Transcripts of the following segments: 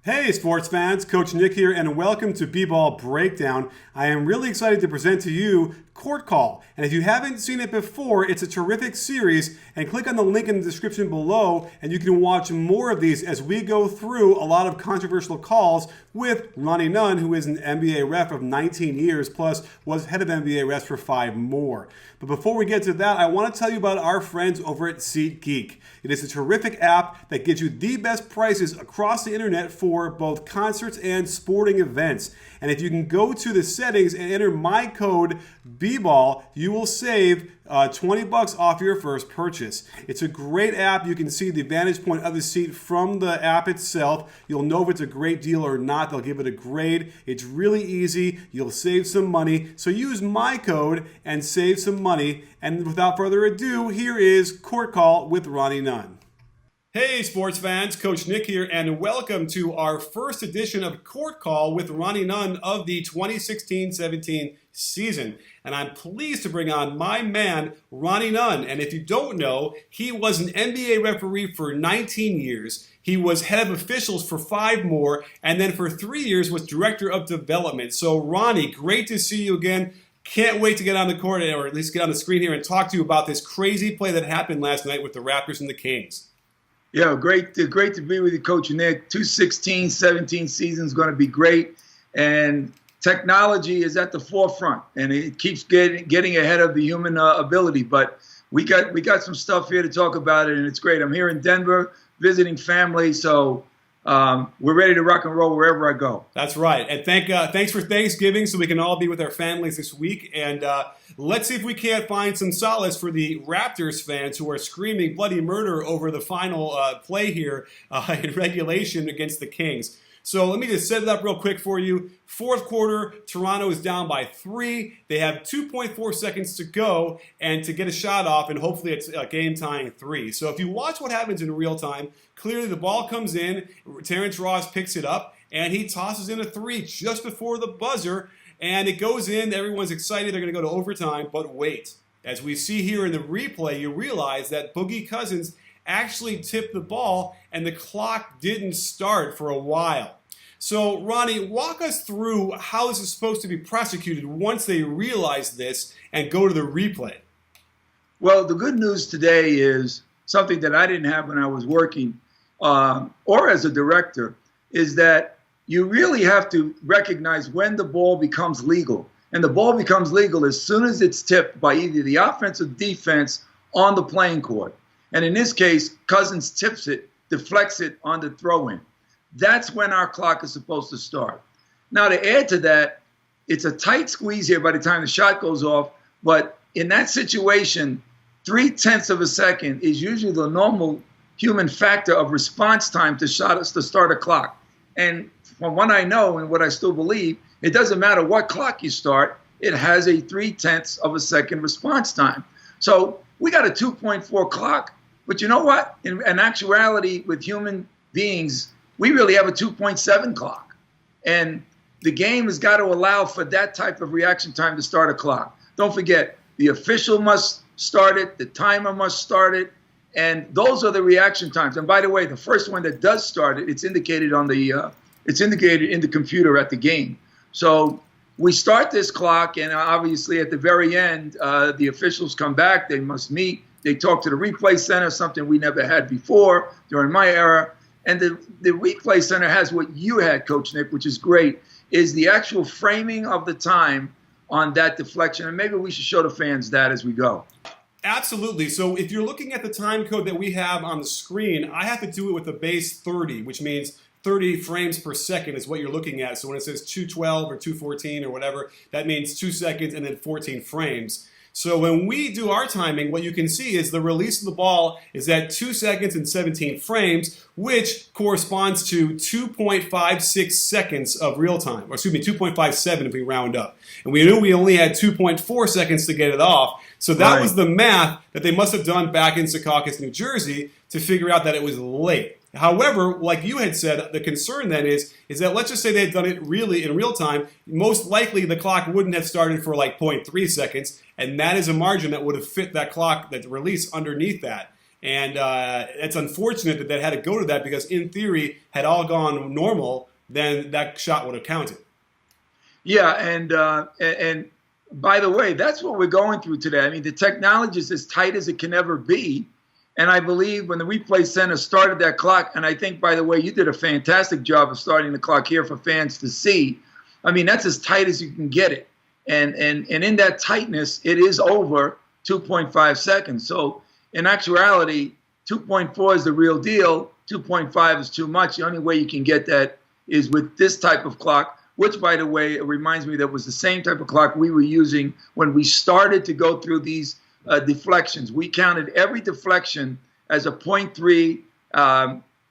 Hey sports fans, Coach Nick here and welcome to BBallBreakdown. I am really excited to present to you Court Call. And if you haven't seen it before, it's a terrific series, and click on the link in the description below and you can watch more of these as we go through a lot of controversial calls with Ronnie Nunn, who is an NBA ref of 19 years plus was head of NBA refs for 5 more. But before we get to that, I want to tell you about our friends over at SeatGeek. It is a terrific app that gives you the best prices across the internet for both concerts and sporting events. And if you can go to the settings and enter my code BBall, you will save $20 off your first purchase. It's a great app. You can see the vantage point of the seat from the app itself. You'll know if it's a great deal or not. They'll give it a grade. It's really easy. You'll save some money. So use my code and save some money. And without further ado, here is Court Call with Ronnie Nunn. Hey sports fans, Coach Nick here, and welcome to our first edition of Court Call with Ronnie Nunn of the 2016-17 season. And I'm pleased to bring on my man, Ronnie Nunn. And if you don't know, he was an NBA referee for 19 years. He was head of officials for 5 more, and then for 3 years was director of development. So Ronnie, great to see you again. Can't wait to get on the court, or at least get on the screen here and talk to you about this crazy play that happened last night with the Raptors and the Kings. Yeah, great to be with you, Coach Nick. 2016-17 season is going to be great, and technology is at the forefront, and it keeps getting ahead of the human ability. But we got some stuff here to talk about it, and it's great. I'm here in Denver visiting family, so we're ready to rock and roll wherever I go. That's right. And thanks for Thanksgiving, so we can all be with our families this week. And let's see if we can't find some solace for the Raptors fans who are screaming bloody murder over the final play here in regulation against the Kings. So let me just set it up real quick for you. Fourth quarter, Toronto is down by 3. They have 2.4 seconds to go and to get a shot off, and hopefully it's a game-tying 3. So if you watch what happens in real time, clearly the ball comes in, Terrence Ross picks it up, and he tosses in a 3 just before the buzzer, and it goes in. Everyone's excited. They're going to go to overtime, but wait. As we see here in the replay, you realize that Boogie Cousins actually tipped the ball, and the clock didn't start for a while. So, Ronnie, walk us through how this is supposed to be prosecuted once they realize this and go to the replay. Well, the good news today is something that I didn't have when I was working or as a director, is that you really have to recognize when the ball becomes legal. And the ball becomes legal as soon as it's tipped by either the offense or defense on the playing court. And in this case, Cousins tips it, deflects it on the throw-in. That's when our clock is supposed to start. Now, to add to that, it's a tight squeeze here by the time the shot goes off. But in that situation, 0.3 of a second is usually the normal human factor of response time to start a clock. And from what I know and what I still believe, it doesn't matter what clock you start, it has a 0.3 of a second response time. So we got a 2.4 clock. But you know what? In actuality, with human beings, we really have a 2.7 clock. And the game has got to allow for that type of reaction time to start a clock. Don't forget, the official must start it, the timer must start it, and those are the reaction times. And by the way, the first one that does start it, it's indicated in the computer at the game. So we start this clock, and obviously at the very end, the officials come back, they must meet, they talk to the replay center, something we never had before during my era. And the replay center has what you had, Coach Nick, which is great, is the actual framing of the time on that deflection. And maybe we should show the fans that as we go. Absolutely. So if you're looking at the time code that we have on the screen, I have to do it with a base 30, which means 30 frames per second is what you're looking at. So when it says 212 or 214 or whatever, that means 2 seconds and then 14 frames. So when we do our timing, what you can see is the release of the ball is at 2 seconds and 17 frames, which corresponds to 2.56 seconds of real time. Or excuse me, 2.57 if we round up. And we knew we only had 2.4 seconds to get it off. So that was the math that they must have done back in Secaucus, New Jersey to figure out that it was late. However, like you had said, the concern then is that let's just say they had done it really in real time. Most likely the clock wouldn't have started for like 0.3 seconds, and that is a margin that would have fit that clock, that release underneath that. And it's unfortunate that they had to go to that because, in theory, had all gone normal, then that shot would have counted. Yeah, and by the way, that's what we're going through today. I mean, the technology is as tight as it can ever be. And I believe when the replay center started that clock, and I think, by the way, you did a fantastic job of starting the clock here for fans to see. I mean, that's as tight as you can get it. And in that tightness, it is over 2.5 seconds. So in actuality, 2.4 is the real deal. 2.5 is too much. The only way you can get that is with this type of clock, which, by the way, it reminds me that was the same type of clock we were using when we started to go through these deflections. We counted every deflection as a 0.3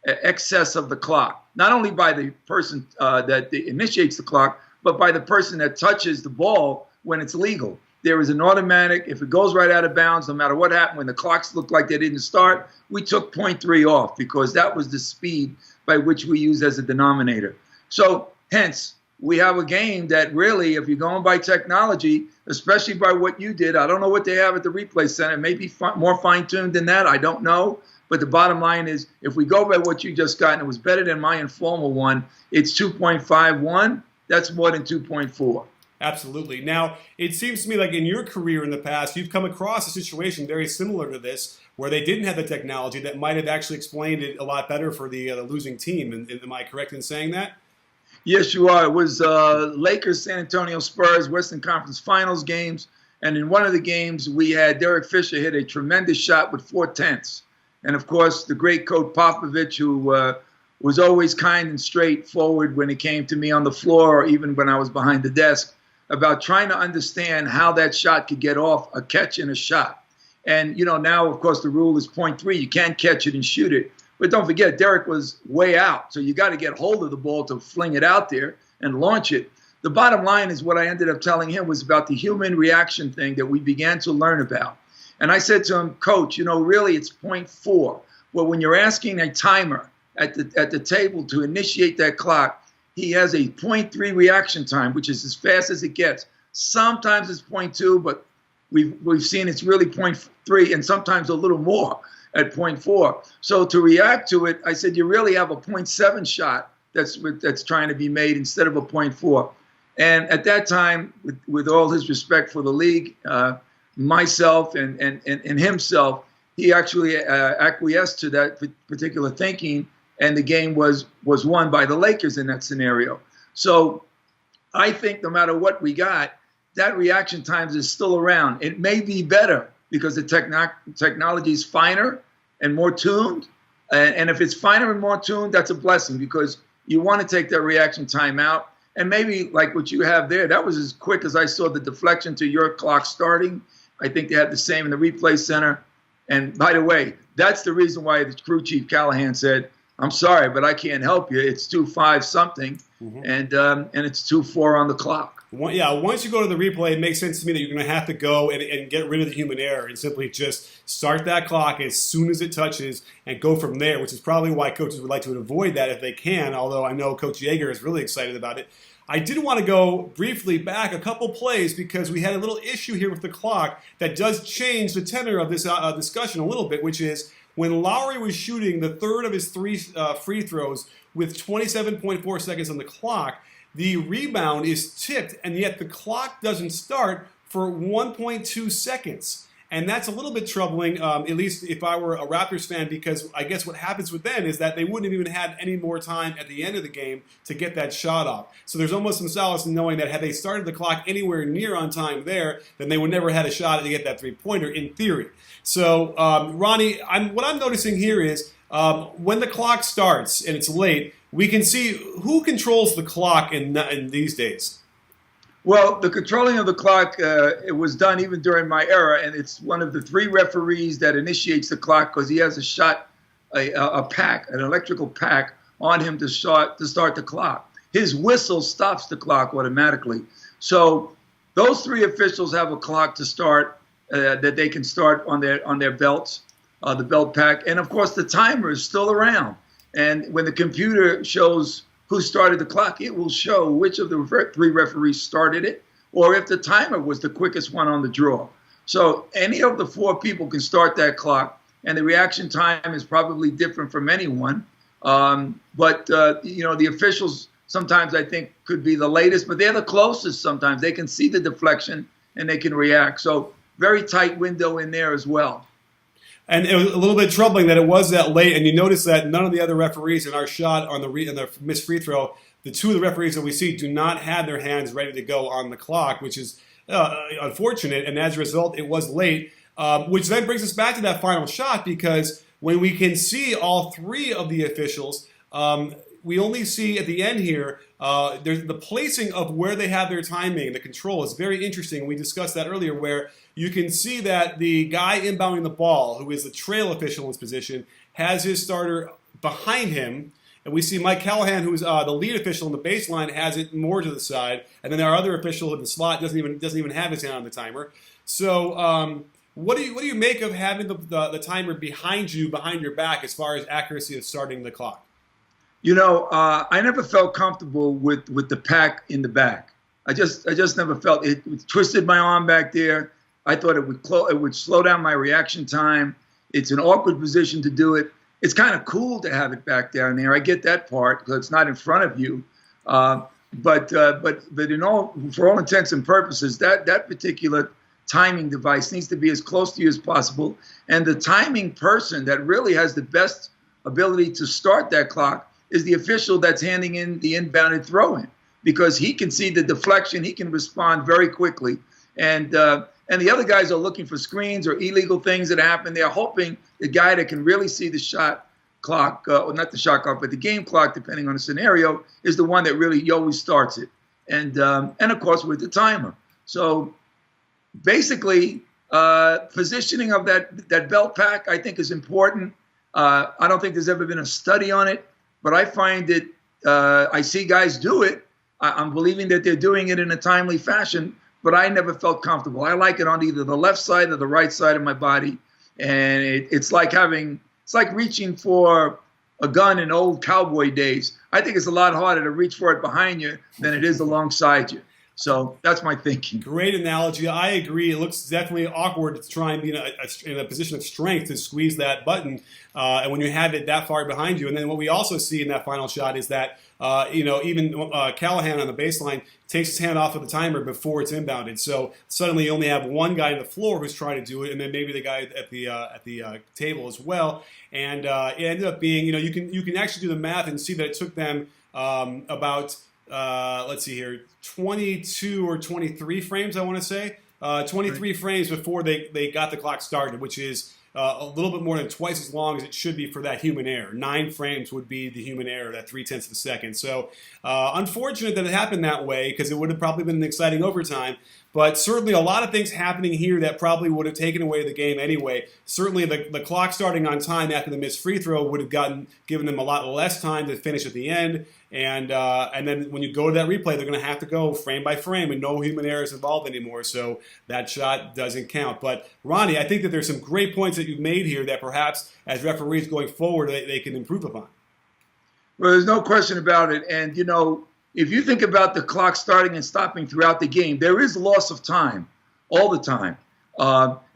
excess of the clock, not only by the person that initiates the clock, but by the person that touches the ball when it's legal. There is an automatic, if it goes right out of bounds, no matter what happened, when the clocks looked like they didn't start, we took 0.3 off because that was the speed by which we use as a denominator. So hence, we have a game that really, if you're going by technology, especially by what you did, I don't know what they have at the replay center. It may be more fine-tuned than that. I don't know. But the bottom line is, if we go by what you just got, and it was better than my informal one, it's 2.51. That's more than 2.4. Absolutely. Now, it seems to me like in your career in the past, you've come across a situation very similar to this, where they didn't have the technology that might have actually explained it a lot better for the losing team. And am I correct in saying that? Yes, you are. It was Lakers, San Antonio Spurs, Western Conference Finals games. And in one of the games, we had Derek Fisher hit a tremendous shot with 4/10. And, of course, the great coach Popovich, who was always kind and straightforward when it came to me on the floor or even when I was behind the desk, about trying to understand how that shot could get off a catch and a shot. And, now, of course, the rule is 0.3. You can't catch it and shoot it. But don't forget, Derek was way out. So you got to get hold of the ball to fling it out there and launch it. The bottom line is what I ended up telling him was about the human reaction thing that we began to learn about. And I said to him, Coach, really it's 0.4. Well, when you're asking a timer at the table to initiate that clock, he has a 0.3 reaction time, which is as fast as it gets. Sometimes it's 0.2, but we've seen it's really 0.3 and sometimes a little more at 0.4. So to react to it, I said, you really have a 0.7 shot that's trying to be made instead of a 0.4. And at that time, with all his respect for the league, myself and himself, he actually acquiesced to that particular thinking, and the game was won by the Lakers in that scenario. So I think no matter what we got, that reaction times is still around. It may be better because the technology is finer and more tuned. And if it's finer and more tuned, that's a blessing because you want to take that reaction time out. And maybe like what you have there, that was as quick as I saw the deflection to your clock starting. I think they had the same in the replay center. And by the way, that's the reason why the crew chief Callahan said, I'm sorry, but I can't help you. It's 2.5 something, and it's 2.4 on the clock. Once you go to the replay, it makes sense to me that you're going to have to go and get rid of the human error and simply just start that clock as soon as it touches and go from there, which is probably why coaches would like to avoid that if they can, although I know Coach Yeager is really excited about it. I did want to go briefly back a couple plays because we had a little issue here with the clock that does change the tenor of this discussion a little bit, which is when Lowry was shooting the third of his three free throws with 27.4 seconds on the clock, the rebound is tipped, and yet the clock doesn't start for 1.2 seconds. And that's a little bit troubling, at least if I were a Raptors fan, because I guess what happens with them is that they wouldn't have even had any more time at the end of the game to get that shot off. So there's almost some solace in knowing that had they started the clock anywhere near on time there, then they would never had a shot to get that three-pointer in theory. So, Ronnie, what I'm noticing here is when the clock starts and it's late, we can see who controls the clock in these days. Well, the controlling of the clock, it was done even during my era, and it's one of the three referees that initiates the clock because he has a pack, an electrical pack on him to start the clock. His whistle stops the clock automatically. So those three officials have a clock to start that they can start on their belts, the belt pack, and of course the timer is still around. And when the computer shows who started the clock, it will show which of the three referees started it, or if the timer was the quickest one on the draw. So any of the four people can start that clock, and the reaction time is probably different from anyone. But the officials sometimes I think could be the latest, but they're the closest sometimes. They can see the deflection and they can react. So very tight window in there as well. And it was a little bit troubling that it was that late, and you notice that none of the other referees in our shot on the missed free throw, the two of the referees that we see do not have their hands ready to go on the clock, which is unfortunate, and as a result, it was late, which then brings us back to that final shot, because when we can see all three of the officials, we only see at the end here, there's the placing of where they have their timing, the control is very interesting. We discussed that earlier, where you can see that the guy inbounding the ball, who is the trail official in his position, has his starter behind him. And we see Mike Callahan, who's the lead official in the baseline, has it more to the side. And then our other official in the slot doesn't even have his hand on the timer. So what do you make of having the timer behind your back as far as accuracy of starting the clock? I never felt comfortable with the pack in the back. I just never felt it. Twisted my arm back there. I thought it would slow down my reaction time. It's an awkward position to do it. It's kind of cool to have it back down there. I get that part because it's not in front of you. But for all intents and purposes, that particular timing device needs to be as close to you as possible. And the timing person that really has the best ability to start that clock is the official that's handing in the inbounded throw-in, because he can see the deflection, he can respond very quickly, and the other guys are looking for screens or illegal things that happen. They're hoping the guy that can really see the shot clock, or not the shot clock, but the game clock, depending on the scenario, is the one that really always starts it, and of course with the timer. So basically, positioning of that belt pack I think is important. I don't think there's ever been a study on it, but I find it, I see guys do it. I'm believing that they're doing it in a timely fashion, but I never felt comfortable. I like it on either the left side or the right side of my body. And it's like reaching for a gun in old cowboy days. I think it's a lot harder to reach for it behind you than it is alongside you. So that's my thinking. Great analogy. I agree. It looks definitely awkward to try and be in a position of strength to squeeze that button, and when you have it that far behind you. And then what we also see in that final shot is that even Callahan on the baseline takes his hand off of the timer before it's inbounded. So suddenly you only have one guy on the floor who's trying to do it, and then maybe the guy at the table as well. And it ended up being, you can actually do the math and see that it took them about. Let's see here, 22 or 23 frames, I want to say. 23 frames before they got the clock started, which is a little bit more than twice as long as it should be for that human error. 9 frames would be the human error, that 0.3 of a second. So unfortunate that it happened that way, because it would have probably been an exciting overtime. But certainly a lot of things happening here that probably would have taken away the game anyway. Certainly the clock starting on time after the missed free throw would have given them a lot less time to finish at the end. And then when you go to that replay, they're going to have to go frame by frame, and no human errors involved anymore. So that shot doesn't count. But Ronnie, I think that there's some great points that you've made here that perhaps as referees going forward, they can improve upon. Well, there's no question about it. And, if you think about the clock starting and stopping throughout the game, there is loss of time all the time.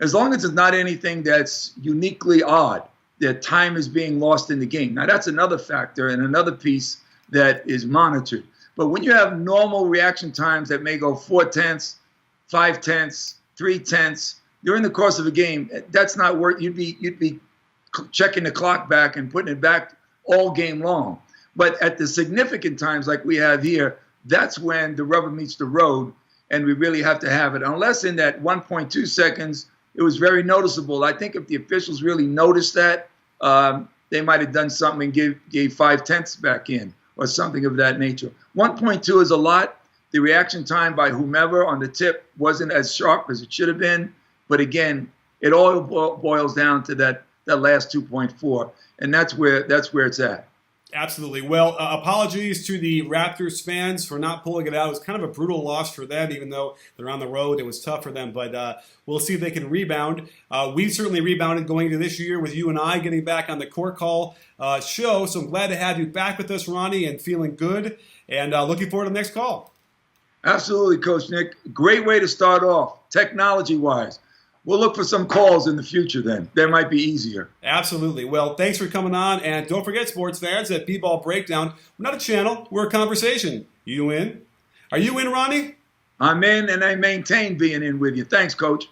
As long as it's not anything that's uniquely odd, that time is being lost in the game. Now, that's another factor and another piece that is monitored. But when you have normal reaction times that may go 0.4, 0.5, 0.3 during the course of a game, that's not worth. You'd be checking the clock back and putting it back all game long. But at the significant times like we have here, that's when the rubber meets the road, and we really have to have it. Unless in that 1.2 seconds, it was very noticeable. I think if the officials really noticed that, they might have done something and gave 0.5 back in or something of that nature. 1.2 is a lot. The reaction time by whomever on the tip wasn't as sharp as it should have been. But again, it all boils down to that last 2.4, and that's where it's at. Absolutely. Well, apologies to the Raptors fans for not pulling it out. It was kind of a brutal loss for them, even though they're on the road. It was tough for them, but we'll see if they can rebound. We've certainly rebounded going into this year with you and I getting back on the Court Call show, so I'm glad to have you back with us, Ronnie, and feeling good, and looking forward to the next call. Absolutely, Coach Nick. Great way to start off, technology-wise. we'll look for some calls in the future then. That might be easier. Absolutely. Well, thanks for coming on. And don't forget, sports fans, at B-Ball Breakdown, we're not a channel, we're a conversation. You in? Are you in, Ronnie? I'm in, and I maintain being in with you. Thanks, Coach.